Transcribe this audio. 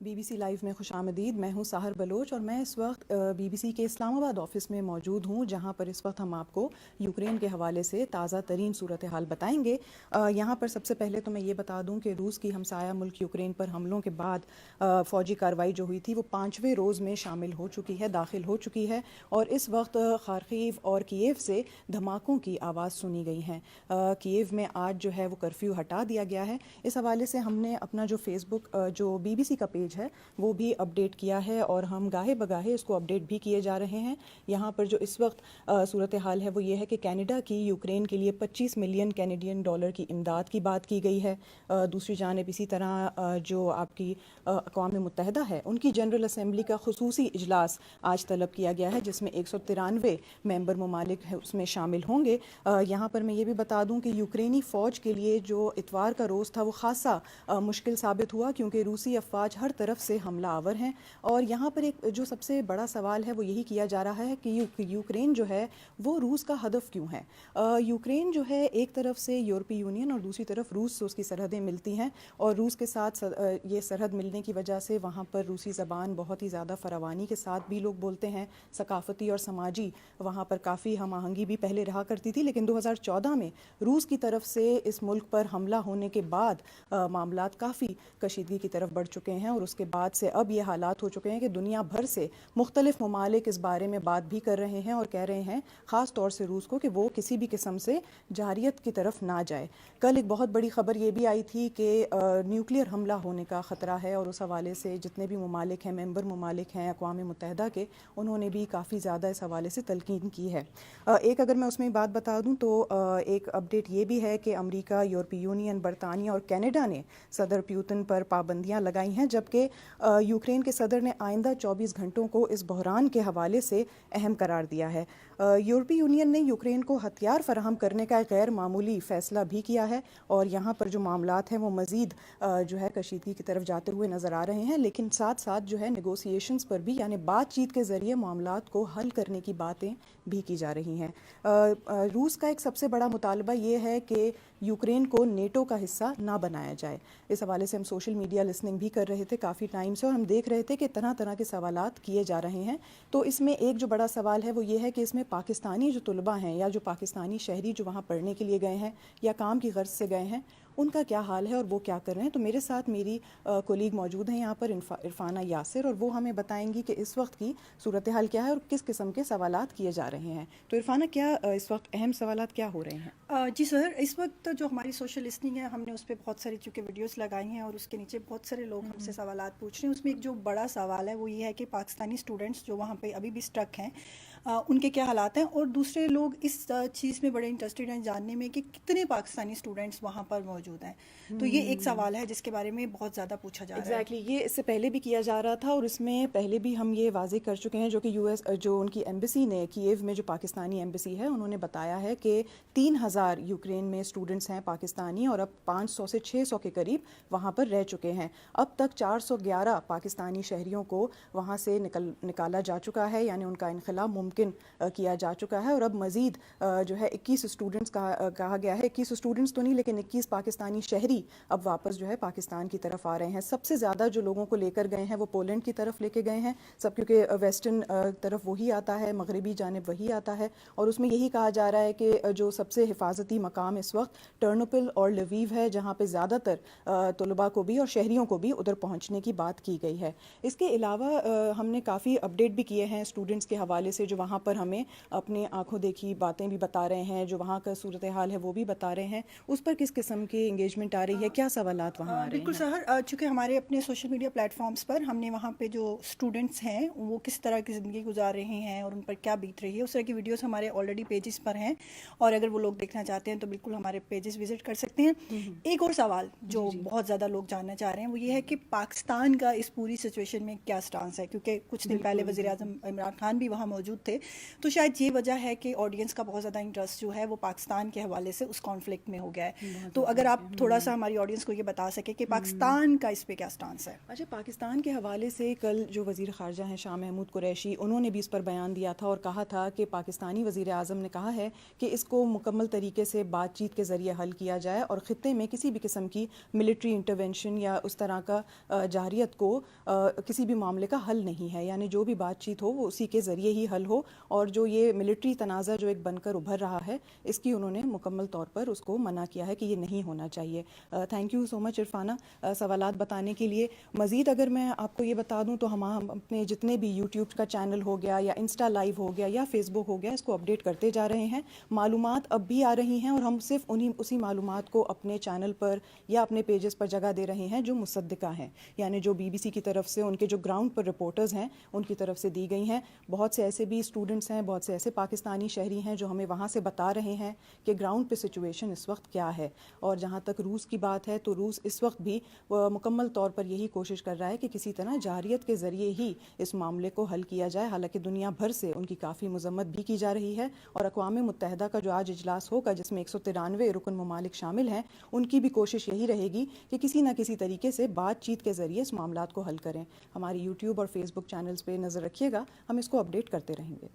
BBC live میں خوش آمدید. میں ہوں ساحر بلوچ اور میں اس وقت BBC کے اسلام آباد آفس میں موجود ہوں, جہاں پر اس وقت ہم آپ کو یوکرین کے حوالے سے تازہ ترین صورتحال بتائیں گے. یہاں پر سب سے پہلے تو میں یہ بتا دوں کہ روس کی ہمسایہ ملک یوکرین پر حملوں کے بعد فوجی کارروائی جو ہوئی تھی وہ 5ویں روز میں شامل ہو چکی ہے, داخل ہو چکی ہے, اور اس وقت خارکیو اور کییو سے دھماکوں کی آواز سنی گئی ہیں. کییو میں آج جو ہے وہ کرفیو ہٹا دیا گیا ہے. اس حوالے سے ہم نے اپنا جو فیس بک جو BBC کا پیج ہے وہ بھی اپڈیٹ کیا ہے, اور ہم گاہے بگاہے اس کو اپڈیٹ بھی کیے جا رہے ہیں. یہاں پر جو اس وقت صورتحال ہے وہ یہ ہے کہ کینیڈا کی یوکرین کے لیے 25 ملین کینیڈین ڈالر کی امداد کی بات کی گئی ہے. دوسری جانب اسی طرح جو آپ کی اقوام متحدہ ہے ان کی جنرل اسمبلی کا خصوصی اجلاس آج طلب کیا گیا ہے, جس میں 193 ممبر ممالک ہیں اس میں شامل ہوں گے. یہاں پر میں یہ بھی بتا دوں کہ یوکرینی فوج کے لیے جو اتوار کا روز تھا وہ خاصا مشکل ثابت ہوا, کیونکہ روسی افواج ہر طرف سے حملہ آور ہیں. اور یہاں پر ایک جو سب سے بڑا سوال ہے وہ یہی کیا جا رہا ہے کہ یوکرین جو ہے وہ روس کا ہدف کیوں ہے. یوکرین جو ہے ایک طرف سے یورپی یونین اور دوسری طرف روس سے اس کی سرحدیں ملتی ہیں, اور روس کے ساتھ یہ سرحد ملنے کی وجہ سے وہاں پر روسی زبان بہت ہی زیادہ فراوانی کے ساتھ بھی لوگ بولتے ہیں. ثقافتی اور سماجی وہاں پر کافی ہم آہنگی بھی پہلے رہا کرتی تھی, لیکن 2014 میں روس کی طرف سے اس ملک پر حملہ ہونے کے بعد معاملات کافی کشیدگی کی طرف بڑھ چکے ہیں, اور اس کے بعد سے اب یہ حالات ہو چکے ہیں کہ دنیا بھر سے مختلف ممالک اس بارے میں بات بھی کر رہے ہیں اور کہہ رہے ہیں خاص طور سے روس کو کہ وہ کسی بھی قسم سے جارحیت کی طرف نہ جائے. کل ایک بہت بڑی خبر یہ بھی آئی تھی کہ نیوکلیئر حملہ ہونے کا خطرہ ہے, اور اس حوالے سے جتنے بھی ممالک ہیں, ممبر ممالک ہیں اقوام متحدہ کے, انہوں نے بھی کافی زیادہ اس حوالے سے تلقین کی ہے. ایک اگر میں اس میں بات بتا دوں تو ایک اپڈیٹ یہ بھی ہے کہ امریکہ, یورپی یونین, برطانیہ اور کینیڈا نے صدر پیوٹن پر پابندیاں لگائی ہیں, جبکہ یوکرین کے صدر نے آئندہ 24 گھنٹوں کو اس بحران کے حوالے سے اہم قرار دیا ہے. یورپی یونین نے یوکرین کو ہتھیار فراہم کرنے کا ایک غیر معمولی فیصلہ بھی کیا ہے, اور یہاں پر جو معاملات ہیں وہ مزید جو ہے کشیدگی کی طرف جاتے ہوئے نظر آ رہے ہیں, لیکن ساتھ ساتھ جو ہے نیگوسیشنز پر بھی, یعنی بات چیت کے ذریعے معاملات کو حل کرنے کی باتیں بھی کی جا رہی ہیں. روس کا ایک سب سے بڑا مطالبہ یہ ہے کہ یوکرین کو نیٹو کا حصہ نہ بنایا جائے. اس حوالے سے ہم سوشل میڈیا لسننگ بھی کر رہے تھے کافی ٹائم سے, اور ہم دیکھ رہے تھے کہ طرح طرح کے سوالات کیے جا رہے ہیں. تو اس میں ایک جو بڑا سوال ہے وہ یہ ہے کہ اس میں پاکستانی جو طلباء ہیں یا جو پاکستانی شہری جو وہاں پڑھنے کے لیے گئے ہیں یا کام کی غرض سے گئے ہیں, ان کا کیا حال ہے اور وہ کیا کر رہے ہیں. تو میرے ساتھ میری کولیگ موجود ہیں یہاں پر, عرفانہ یاسر, اور وہ ہمیں بتائیں گی کہ اس وقت کی صورتحال کیا ہے اور کس قسم کے سوالات کیے جا رہے ہیں. تو عرفانہ, کیا اس وقت اہم سوالات کیا ہو رہے ہیں؟ جی سر, اس وقت جو ہماری سوشل لسننگ ہے ہم نے اس پہ بہت ساری چونکہ ویڈیوز لگائی ہیں, اور اس کے نیچے بہت سارے لوگ ہم سے سوالات پوچھ رہے ہیں. اس میں ایک جو بڑا سوال ہے وہ یہ ہے کہ پاکستانی اسٹوڈنٹس جو وہاں پہ ابھی بھی اسٹرک ہیں ان کے کیا حالات ہیں, اور دوسرے لوگ اس چیز میں بڑے انٹرسٹیڈ ہیں جاننے میں کہ کتنے پاکستانی اسٹوڈنٹس وہاں پر موجود ہیں. تو یہ ایک سوال ہے جس کے بارے میں بہت زیادہ پوچھا جا رہا ہے. ایگزیکٹلی, یہ اس سے پہلے بھی کیا جا رہا تھا, اور اس میں پہلے بھی ہم یہ واضح کر چکے ہیں جو کہ جو ان کی ایمبیسی نے کییو میں, جو پاکستانی ایمبیسی ہے, انہوں نے بتایا ہے کہ 3000 یوکرین میں اسٹوڈنٹس ہیں پاکستانی, اور اب 500 سے 600 کے قریب وہاں پر رہ چکے ہیں. اب تک 411 پاکستانی شہریوں کو وہاں سے نکالا جا چکا ہے, یعنی ان کا انخلا ممکن کیا جا چکا ہے, اور اب مزید جو ہے 21 اسٹوڈنٹس کہا گیا ہے, 21 اسٹوڈنٹس تو نہیں لیکن 21 پاکستانی شہری اب واپس جو ہے پاکستان کی طرف آ رہے ہیں. سب سے زیادہ جو لوگوں کو لے کر گئے ہیں وہ پولینڈ کی طرف لے کے گئے ہیں سب, کیونکہ ویسٹرن طرف وہی آتا ہے, مغربی جانب وہی آتا ہے, اور اس میں یہی کہا جا رہا ہے کہ جو سب سے حفاظتی مقام اس وقت ٹرنوپل اور لویو ہے, جہاں پہ زیادہ تر طلباء کو بھی اور شہریوں کو بھی ادھر پہنچنے کی بات کی گئی ہے. اس کے علاوہ ہم نے کافی اپڈیٹ بھی کیے ہیں اسٹوڈنٹس کے حوالے سے, جو وہاں پر ہمیں اپنے آنکھوں دیکھی باتیں بھی بتا رہے ہیں, جو وہاں کا صورتحال ہے وہ بھی بتا رہے ہیں. اس پر کس قسم کی انگیجمنٹ آ رہی ہے, کیا سوالات وہاں آ رہے ہیں؟ بالکل سر, چونکہ ہمارے اپنے سوشل میڈیا پلیٹ فارمز پر ہم نے وہاں پہ جو اسٹوڈنٹس ہیں وہ کس طرح کی زندگی گزار رہے ہیں اور ان پر کیا بیت رہی ہے, اس طرح کی ویڈیوز ہمارے آلریڈی پیجز پر ہیں, اور اگر وہ لوگ دیکھنا چاہتے ہیں تو بالکل ہمارے پیجز وزٹ کر سکتے ہیں. ایک اور سوال جو بہت زیادہ لوگ جاننا چاہ رہے ہیں وہ یہ ہے کہ پاکستان کا اس پوری سچویشن میں کیا سٹانس ہے, کیونکہ کچھ دن پہلے وزیر اعظم عمران خان بھی وہاں موجود تھے, تھے. تو شاید یہ وجہ ہے کہ آڈینس کا بہت زیادہ انٹرسٹ جو ہے وہ پاکستان کے حوالے سے اس کانفلکٹ میں ہو گیا ہے. تو اگر آپ تھوڑا سا ہماری آڈینس کو یہ بتا سکیں کہ پاکستان کا اس پہ کیا سٹانس ہے. اچھا، پاکستان کے حوالے سے کل جو وزیر خارجہ ہیں شاہ محمود قریشی، انہوں نے بھی اس پر بیان دیا تھا اور کہا تھا کہ پاکستانی وزیر اعظم نے کہا ہے کہ اس کو مکمل طریقے سے بات چیت کے ذریعے حل کیا جائے اور خطے میں کسی بھی قسم کی ملٹری انٹرونشن یا اس طرح کا جارحیت کو کسی بھی معاملے کا حل نہیں ہے. یعنی جو بھی بات چیت ہو وہ اسی کے ذریعے ہی حل ہو، اور جو یہ ملٹری تنازع جو ایک بن کر ابھر رہا ہے اس کی انہوں نے مکمل طور پر اس کو منع کیا ہے کہ یہ نہیں ہونا چاہیے. تھینک یو سو مچ عرفانہ سوالات بتانے کے لیے. مزید اگر میں آپ کو یہ بتا دوں تو ہم اپنے جتنے بھی یوٹیوب کا چینل ہو گیا یا انسٹا لائیو ہو گیا یا فیس بک ہو گیا، اس کو اپڈیٹ کرتے جا رہے ہیں. معلومات اب بھی آ رہی ہیں اور ہم صرف اسی معلومات کو اپنے چینل پر یا اپنے پیجز پر جگہ دے رہے ہیں جو مصدقہ ہیں، یعنی جو بی بی سی کی طرف سے ان کے جو گراؤنڈ پر رپورٹرز ہیں ان کی طرف سے دی گئی ہیں. بہت سے ایسے بھی اسٹوڈنٹس ہیں، بہت سے ایسے پاکستانی شہری ہیں جو ہمیں وہاں سے بتا رہے ہیں کہ گراؤنڈ پہ سچویشن اس وقت کیا ہے. اور جہاں تک روس کی بات ہے تو روس اس وقت بھی مکمل طور پر یہی کوشش کر رہا ہے کہ کسی طرح جارحیت کے ذریعے ہی اس معاملے کو حل کیا جائے. حالانکہ دنیا بھر سے ان کی کافی مذمت بھی کی جا رہی ہے، اور اقوام متحدہ کا جو آج اجلاس ہوگا جس میں 193 رکن ممالک شامل ہیں، ان کی بھی کوشش یہی رہے گی کہ کسی نہ کسی طریقے سے بات چیت کے ذریعے اس معاملات کو حل کریں. ہماری یوٹیوب اور فیس بک چینلز پہ نظر رکھیے گا، ہم اس کو اپڈیٹ کرتے رہیں گے.